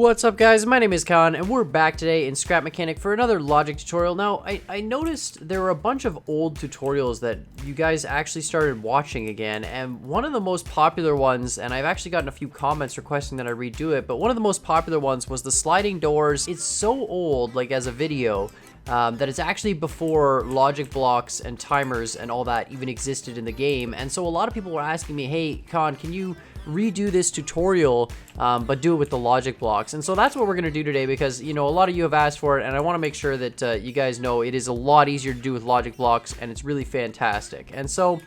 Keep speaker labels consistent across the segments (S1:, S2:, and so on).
S1: What's up, guys? My name is Khan and we're back today in Scrap Mechanic for another logic tutorial. Now I noticed there were a bunch of old tutorials that you guys actually started watching again, and one of the most popular ones, and I've actually gotten a few comments requesting that I redo it, but one of the most popular ones was the sliding doors. It's so old, like as a video, that it's actually before logic blocks and timers and all that even existed in the game. And so a lot of people were asking me, hey Khan, can you redo this tutorial but do it with the logic blocks? And so that's what we're going to do today, because you know, a lot of you have asked for it, and I want to make sure that you guys know it is a lot easier to do with logic blocks, and it's really fantastic. And so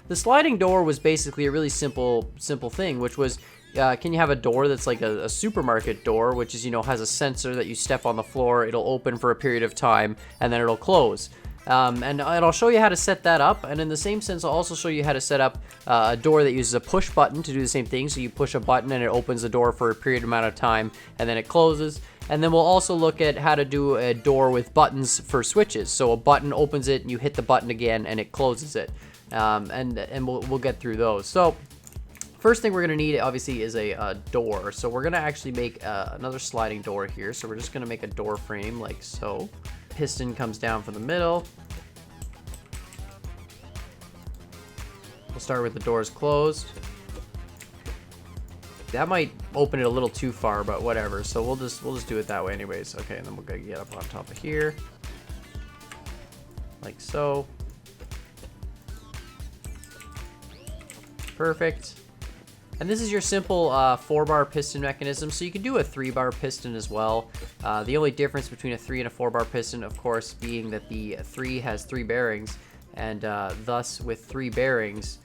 S1: the sliding door was basically a really simple thing, which was can you have a door that's like a supermarket door, which is, you know, has a sensor that you step on the floor, it'll open for a period of time, and then it'll close. And I'll show you how to set that up, and in the same sense I'll also show you how to set up a door that uses a push button to do the same thing. So you push a button and it opens the door for a period amount of time, and then it closes. And then we'll also look at how to do a door with buttons for switches. So a button opens it and you hit the button again and it closes it. And we'll get through those. So first thing we're going to need, obviously, is a door. So we're going to actually make another sliding door here. So we're just going to make a door frame like so. Piston comes down from the middle. We'll start with the doors closed. That might open it a little too far, but whatever. So we'll just do it that way anyways. Okay, and then we'll get up on top of here. Like so. Perfect. And this is your simple 4-bar piston mechanism. So you can do a 3-bar piston as well. The only difference between a 3 and a 4-bar piston, of course, being that the 3 has 3 bearings, and thus with 3 bearings,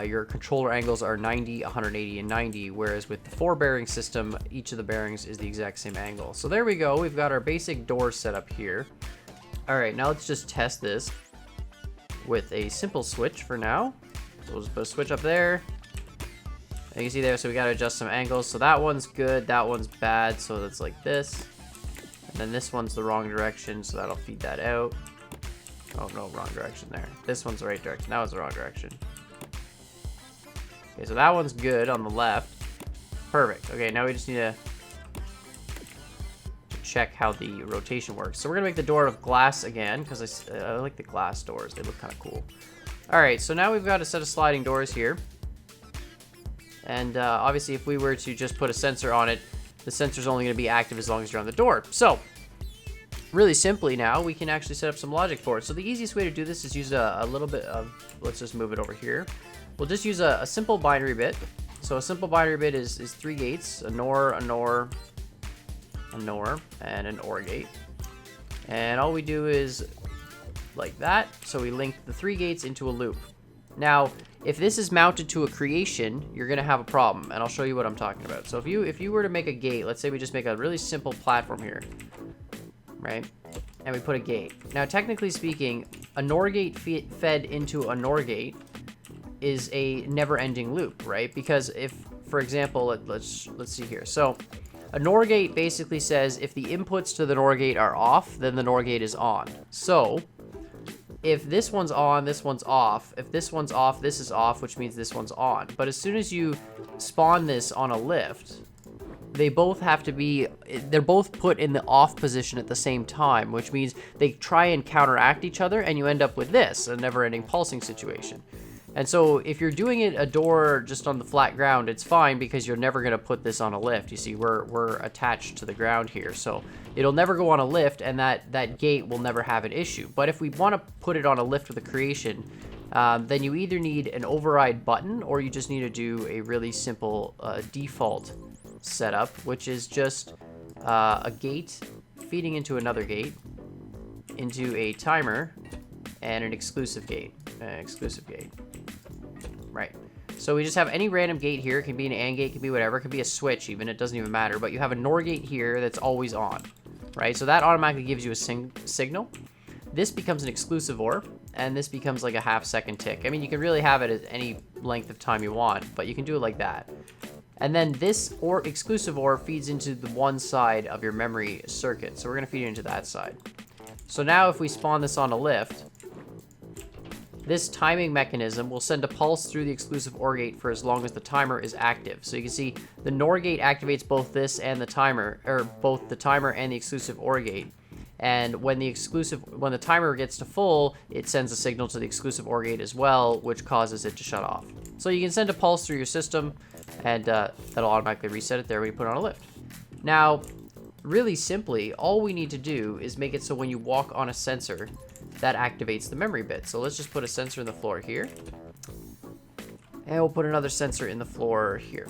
S1: your controller angles are 90, 180, and 90, whereas with the 4-bearing system, each of the bearings is the exact same angle. So there we go. We've got our basic door set up here. All right, now let's just test this with a simple switch for now. So we'll just put a switch up there. And you can see there, so we got to adjust some angles. So that one's good, that one's bad, so that's like this. And then this one's the wrong direction, so that'll feed that out. Oh no, wrong direction there. This one's the right direction, that was the wrong direction. Okay, so that one's good on the left. Perfect. Okay, now we just need to check how the rotation works. So we're gonna make the door of glass again, because I like the glass doors, they look kind of cool. Alright, so now we've got a set of sliding doors here. And obviously, if we were to just put a sensor on it, the sensor's only going to be active as long as you're on the door. So, really simply now, we can actually set up some logic for it. So the easiest way to do this is use a little bit of, let's just move it over here. We'll just use a simple binary bit. So a simple binary bit is 3 gates, a NOR, a NOR, a NOR, and an OR gate. And all we do is like that. So we link the 3 gates into a loop. Now, if this is mounted to a creation, you're going to have a problem, and I'll show you what I'm talking about. So if you were to make a gate, let's say we just make a really simple platform here, right? And we put a gate. Now, technically speaking, a NOR gate fed into a NOR gate is a never-ending loop, right? Because if, for example, let's see here. So a NOR gate basically says if the inputs to the NOR gate are off, then the NOR gate is on. So if this one's on, this one's off. If this one's off, this is off, which means this one's on. But as soon as you spawn this on a lift, they both have to be, they're both put in the off position at the same time, which means they try and counteract each other, and you end up with this, a never-ending pulsing situation. And so if you're doing it a door just on the flat ground, it's fine, because you're never going to put this on a lift. You see, we're attached to the ground here, so it'll never go on a lift, and that gate will never have an issue. But if we want to put it on a lift with a creation, then you either need an override button, or you just need to do a really simple default setup, which is just a gate feeding into another gate, into a timer, and an exclusive gate. Right. So we just have any random gate here. It can be an AND gate, it can be whatever. It can be a switch even. It doesn't even matter. But you have a NOR gate here that's always on. Right? So that automatically gives you a signal. This becomes an exclusive OR. And this becomes like a half-second tick. I mean, you can really have it at any length of time you want. But you can do it like that. And then this exclusive OR feeds into the one side of your memory circuit. So we're going to feed it into that side. So now if we spawn this on a lift, this timing mechanism will send a pulse through the exclusive OR gate for as long as the timer is active. So you can see the NOR gate activates both this and the timer, or both the timer and the exclusive OR gate. And when the timer gets to full, it sends a signal to the exclusive OR gate as well, which causes it to shut off. So you can send a pulse through your system, and that'll automatically reset it there when you put on a lift. Now, really simply, all we need to do is make it so when you walk on a sensor, that activates the memory bit. So let's just put a sensor in the floor here. And we'll put another sensor in the floor here.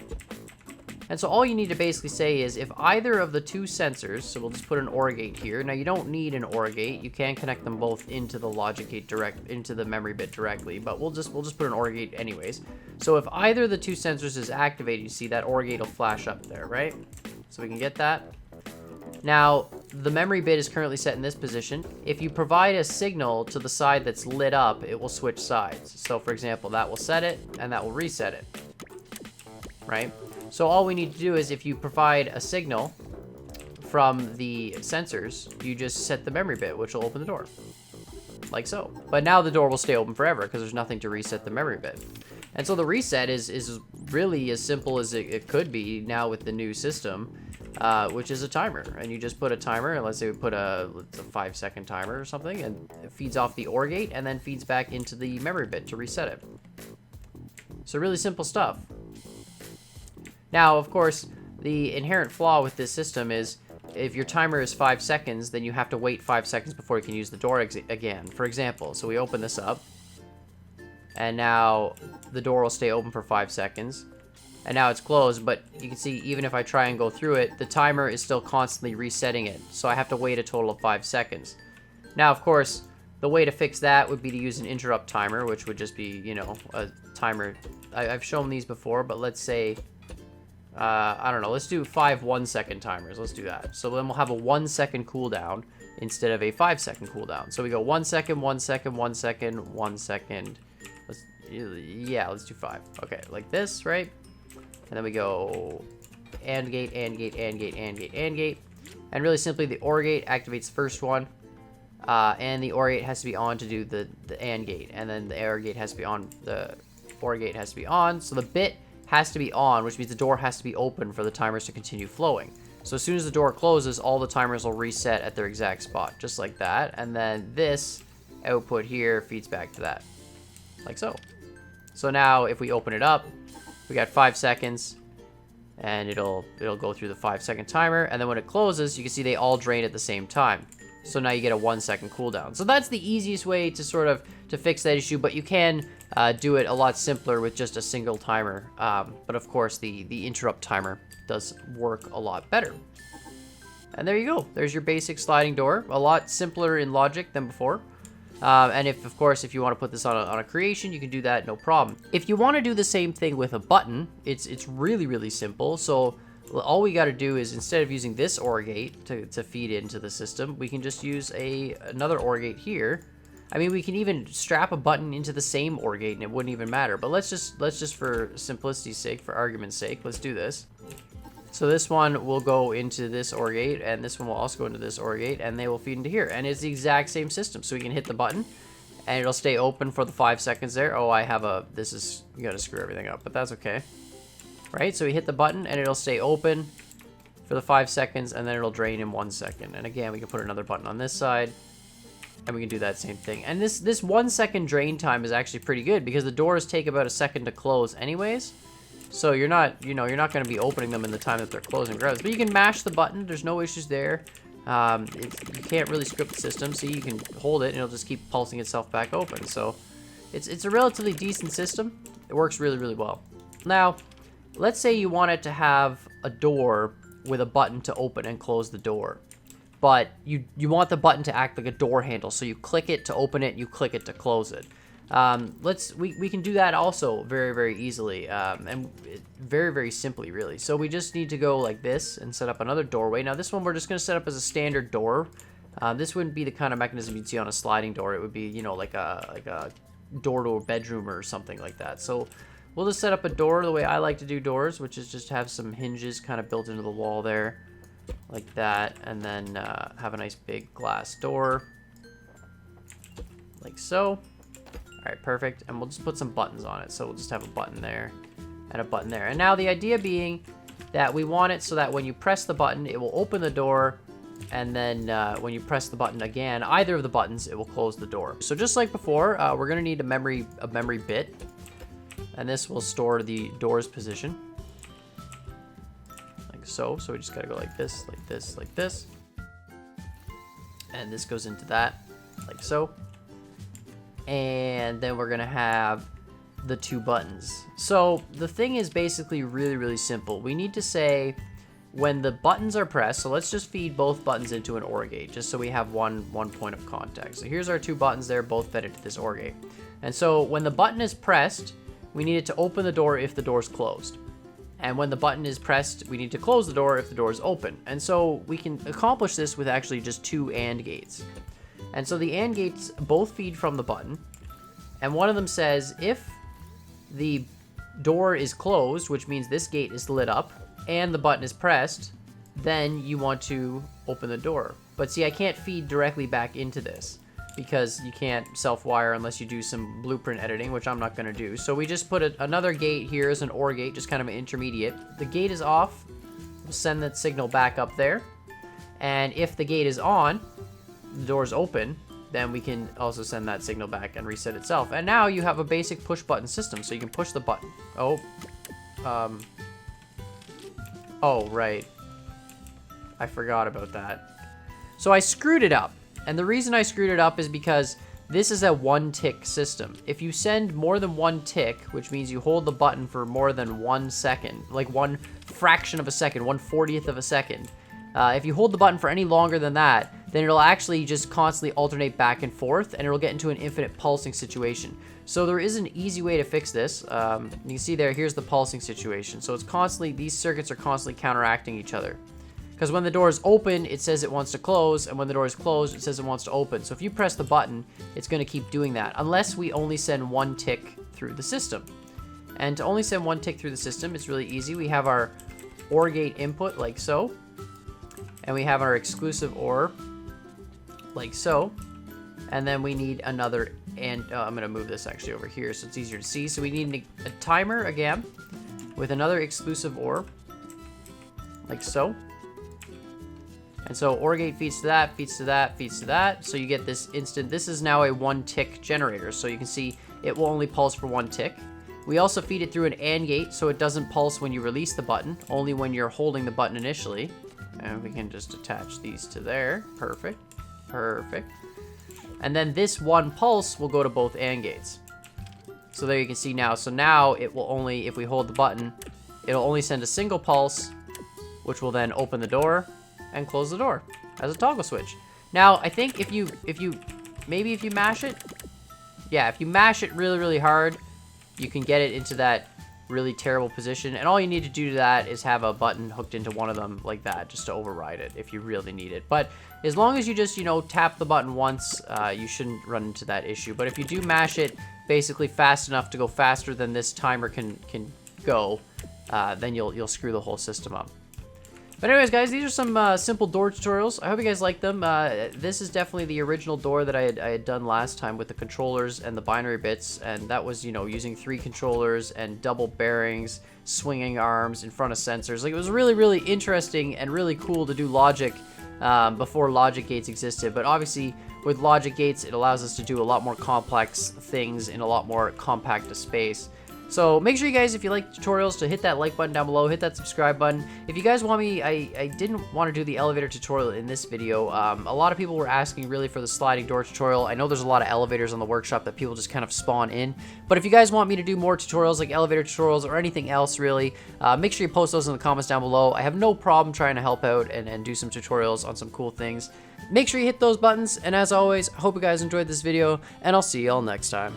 S1: And so all you need to basically say is if either of the two sensors, so we'll just put an OR gate here. Now you don't need an OR gate. You can connect them both into the logic gate into the memory bit directly, but we'll just put an OR gate anyways. So if either of the two sensors is activated, you see that OR gate will flash up there, right? So we can get that. Now, the memory bit is currently set in this position. If you provide a signal to the side that's lit up, it will switch sides. So for example, that will set it and that will reset it, right? So all we need to do is if you provide a signal from the sensors, you just set the memory bit, which will open the door, like so. But now the door will stay open forever because there's nothing to reset the memory bit. And so the reset is really as simple as it could be now with the new system, which is a timer. And you just put a timer, and let's say we put a 5-second timer or something, and it feeds off the OR gate and then feeds back into the memory bit to reset it. So really simple stuff. Now, of course, the inherent flaw with this system is if your timer is 5 seconds, then you have to wait 5 seconds before you can use the door again. For example, so we open this up, and now the door will stay open for 5 seconds. And now it's closed, but you can see even if I try and go through it, the timer is still constantly resetting it. So I have to wait a total of 5 seconds. Now, of course, the way to fix that would be to use an interrupt timer, which would just be, you know, a timer. I've shown these before, but let's say, I don't know, let's do 5 1-second timers. Let's do that. So then we'll have a 1-second cooldown instead of a 5-second cooldown. So we go 1 second, 1 second, 1 second, 1 second. Let's do 5. Okay, like this, right? And then we go AND gate, AND gate, AND gate, AND gate, AND gate. And really simply, the OR gate activates the first one. And the OR gate has to be on to do the AND gate. And then the OR gate has to be on, the OR gate has to be on. So the bit has to be on, which means the door has to be open for the timers to continue flowing. So as soon as the door closes, all the timers will reset at their exact spot, just like that. And then this output here feeds back to that, like so. So now if we open it up, we got 5 seconds, and it'll go through the 5-second timer, and then when it closes, you can see they all drain at the same time. So now you get a 1-second cooldown. So that's the easiest way to sort of to fix that issue, but you can do it a lot simpler with just a single timer. But of course, the interrupt timer does work a lot better. And there you go. There's your basic sliding door. A lot simpler in logic than before. And of course, if you want to put this on a creation, you can do that, no problem. If you want to do the same thing with a button, it's really, really simple. So all we got to do is instead of using this OR gate to feed into the system, we can just use another OR gate here. I mean, we can even strap a button into the same OR gate and it wouldn't even matter. But let's just for simplicity's sake, for argument's sake, let's do this. So this one will go into this OR gate, and this one will also go into this OR gate, and they will feed into here. And it's the exact same system. So we can hit the button, and it'll stay open for the 5 seconds there. Oh, this is gonna screw everything up, but that's okay. Right, so we hit the button, and it'll stay open for the 5 seconds, and then it'll drain in 1 second. And again, we can put another button on this side, and we can do that same thing. And this 1 second drain time is actually pretty good, because the doors take about a second to close anyways. So you're not going to be opening them in the time that they're closing regardless. But you can mash the button. There's no issues there. You can't really script the system. See, you can hold it, and it'll just keep pulsing itself back open. So it's a relatively decent system. It works really, really well. Now, let's say you wanted to have a door with a button to open and close the door. But you want the button to act like a door handle. So you click it to open it, you click it to close it. We can do that also very, very easily, and very, very simply, really. So we just need to go like this and set up another doorway. Now this one we're just going to set up as a standard door. This wouldn't be the kind of mechanism you'd see on a sliding door. It would be, like a door to a bedroom or something like that. So we'll just set up a door the way I like to do doors, which is just have some hinges kind of built into the wall there, like that, and then have a nice big glass door, like so. All right, perfect. And we'll just put some buttons on it. So we'll just have a button there and a button there. And now the idea being that we want it so that when you press the button, it will open the door. And then when you press the button again, either of the buttons, it will close the door. So just like before, we're gonna need a memory bit. And this will store the door's position. Like so. So we just gotta go like this, like this, like this. And this goes into that, like so. And then we're gonna have the 2 buttons. So the thing is basically really, really simple. We need to say when the buttons are pressed, so let's just feed both buttons into an OR gate, just so we have one point of contact. So here's our 2 buttons there, both fed into this OR gate. And so when the button is pressed, we need it to open the door if the door is closed. And when the button is pressed, we need to close the door if the door is open. And so we can accomplish this with actually just 2 AND gates. And so the AND gates both feed from the button. And one of them says if the door is closed, which means this gate is lit up, and the button is pressed, then you want to open the door. But see, I can't feed directly back into this because you can't self-wire unless you do some blueprint editing, which I'm not going to do. So we just put another gate here as an OR gate, just kind of an intermediate. The gate is off, we'll send that signal back up there. And if the gate is on, the door is open, then we can also send that signal back and reset itself. And now you have a basic push button system, so you can push the button. Oh, right. I forgot about that. So I screwed it up. And the reason I screwed it up is because this is a 1-tick system. If you send more than 1 tick, which means you hold the button for more than 1 second, like 1 fraction of a second, 1/40th of a second, if you hold the button for any longer than that, then it'll actually just constantly alternate back and forth, and it'll get into an infinite pulsing situation. So there is an easy way to fix this. You can see there, here's the pulsing situation. So it's constantly, these circuits are constantly counteracting each other. Because when the door is open, it says it wants to close, and when the door is closed, it says it wants to open. So if you press the button, it's going to keep doing that, unless we only send 1 tick through the system. And to only send 1 tick through the system, it's really easy. We have our OR gate input, like so. And we have our exclusive OR, like so. And then we need another, and I'm going to move this actually over here so it's easier to see. So we need a timer again with another exclusive OR, like so. And so OR gate feeds to that, feeds to that, feeds to that. So you get this instant, this is now a 1-tick generator. So you can see it will only pulse for 1 tick. We also feed it through an AND gate, so it doesn't pulse when you release the button, only when you're holding the button initially. And we can just attach these to there. Perfect. Perfect. And then this 1 pulse will go to both AND gates. So there you can see now. So now it will only, if we hold the button, it'll only send a single pulse, which will then open the door and close the door as a toggle switch. Now, I think if you mash it, yeah, if you mash it really, really hard, you can get it into that really terrible position. And all you need to do to that is have a button hooked into one of them like that, just to override it if you really need it. But as long as you just, tap the button once, you shouldn't run into that issue. But if you do mash it basically fast enough to go faster than this timer can go, then you'll screw the whole system up. But anyways, guys, these are some simple door tutorials. I hope you guys like them. This is definitely the original door that I had done last time with the controllers and the binary bits, and that was, using 3 controllers and double bearings, swinging arms in front of sensors. Like, it was really, really interesting and really cool to do logic before logic gates existed. But obviously, with logic gates, it allows us to do a lot more complex things in a lot more compact space. So make sure you guys, if you like tutorials, to hit that like button down below, hit that subscribe button. If you guys want me, I didn't want to do the elevator tutorial in this video. A lot of people were asking really for the sliding door tutorial. I know there's a lot of elevators on the workshop that people just kind of spawn in. But if you guys want me to do more tutorials like elevator tutorials or anything else really, make sure you post those in the comments down below. I have no problem trying to help out and do some tutorials on some cool things. Make sure you hit those buttons, and as always, I hope you guys enjoyed this video, and I'll see you all next time.